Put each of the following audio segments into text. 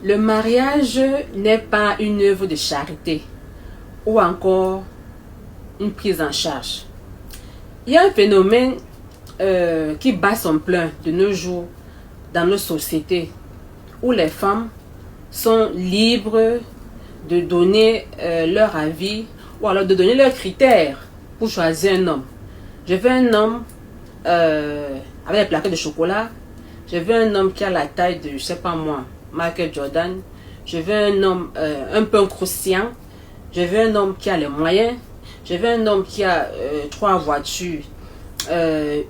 Le mariage n'est pas une œuvre de charité ou encore une prise en charge. Il y a un phénomène qui bat son plein de nos jours dans nos sociétés où les femmes sont libres de donner leur avis ou alors de donner leurs critères pour choisir un homme. Je veux un homme avec des plaquettes de chocolat. Je veux un homme qui a la taille de, je sais pas moi, Michael Jordan. Je veux un homme un peu croustillant. Je veux un homme qui a les moyens. Je veux un homme qui a 3 voitures,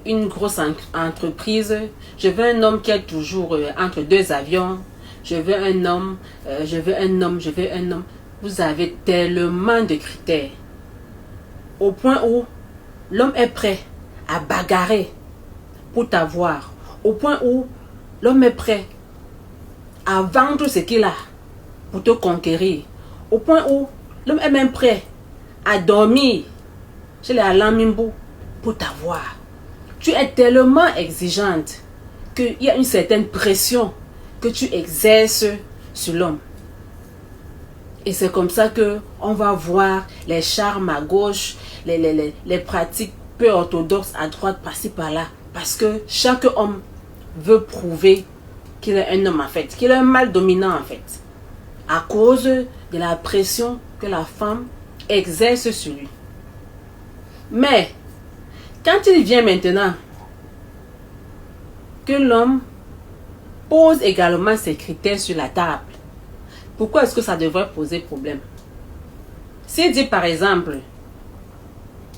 une grosse entreprise. Je veux un homme qui est toujours entre 2 avions. Je veux un homme, je veux un homme, je veux un homme. Vous avez tellement de critères. Au point où l'homme est prêt à bagarrer pour t'avoir. Au point où l'homme est prêt à vendre ce qu'il a pour te conquérir. Au point où l'homme est même prêt à dormir chez les Alamimbo pour t'avoir. Tu es tellement exigeante qu'il y a une certaine pression que tu exerces sur l'homme. Et c'est comme ça que on va voir les charmes à gauche, les pratiques peu orthodoxes à droite, par-ci par-là. Parce que chaque homme veut prouver qu'il est un homme en fait, qu'il est un mâle dominant en fait. À cause de la pression que la femme exerce sur lui. Mais, quand il vient maintenant que l'homme pose également ses critères sur la table, pourquoi est-ce que ça devrait poser problème? S'il dit par exemple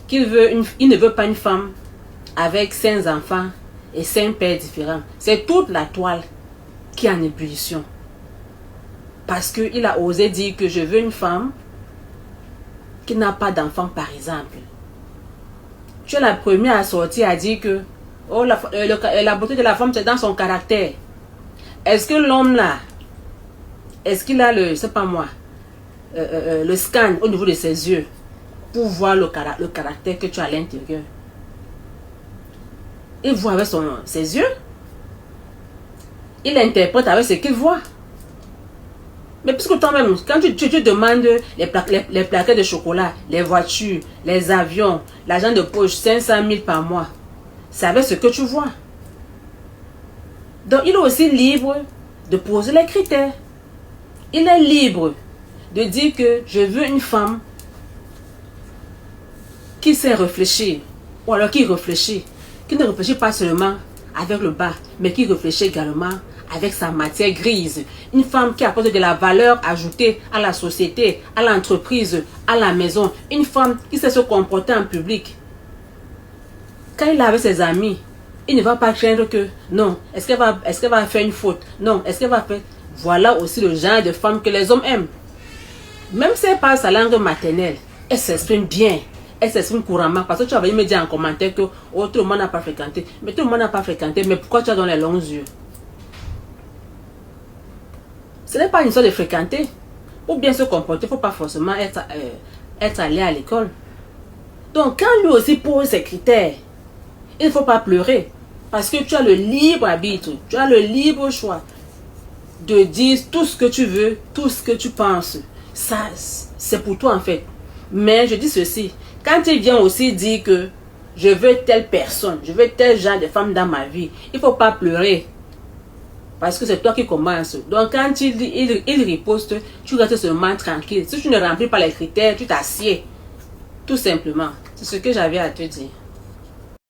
qu'il ne veut pas une femme avec 5 enfants et 5 pères différents, c'est toute la toile qui est en ébullition. Parce qu'il a osé dire que je veux une femme qui n'a pas d'enfants par exemple. Tu es la première à sortir à dire que oh, la beauté de la femme c'est dans son caractère. Est-ce que l'homme là, est-ce qu'il a le, je sais pas moi, le scan au niveau de ses yeux pour voir le caractère que tu as à l'intérieur? Il voit avec ses yeux. Il interprète avec ce qu'il voit. Mais puisque toi-même, quand tu demandes les plaquettes de chocolat, les voitures, les avions, l'argent de poche, 500 000 par mois, c'est avec ce que tu vois. Donc il est aussi libre de poser les critères. Il est libre de dire que je veux une femme qui sait réfléchir, ou alors qui réfléchit, qui ne réfléchit pas seulement avec le bas, mais qui réfléchit également avec sa matière grise. Une femme qui apporte de la valeur ajoutée à la société, à l'entreprise, à la maison. Une femme qui sait se comporter en public. Quand il est avec ses amis, il ne va pas craindre que, non, est-ce qu'elle va faire une faute? Non, est-ce qu'elle va faire... Voilà aussi le genre de femme que les hommes aiment. Même si elle parle sa langue maternelle, elle s'exprime bien. Elle s'exprime couramment. Parce que tu avais me dire en commentaire que oh, tout le monde n'a pas fréquenté. Mais tout le monde n'a pas fréquenté. Mais pourquoi tu as dans les longs yeux? Ce n'est pas une histoire de fréquenter. Pour bien se comporter, il ne faut pas forcément être allé à l'école. Donc, quand lui aussi pose ses critères, il ne faut pas pleurer. Parce que tu as le libre arbitre, tu as le libre choix de dire tout ce que tu veux, tout ce que tu penses. Ça, c'est pour toi en fait. Mais je dis ceci, quand il vient aussi dire que je veux telle personne, je veux tel genre de femme dans ma vie, il ne faut pas pleurer. Parce que c'est toi qui commences. Donc quand il riposte, tu restes seulement tranquille. Si tu ne remplis pas les critères, tu t'assieds. Tout simplement. C'est ce que j'avais à te dire.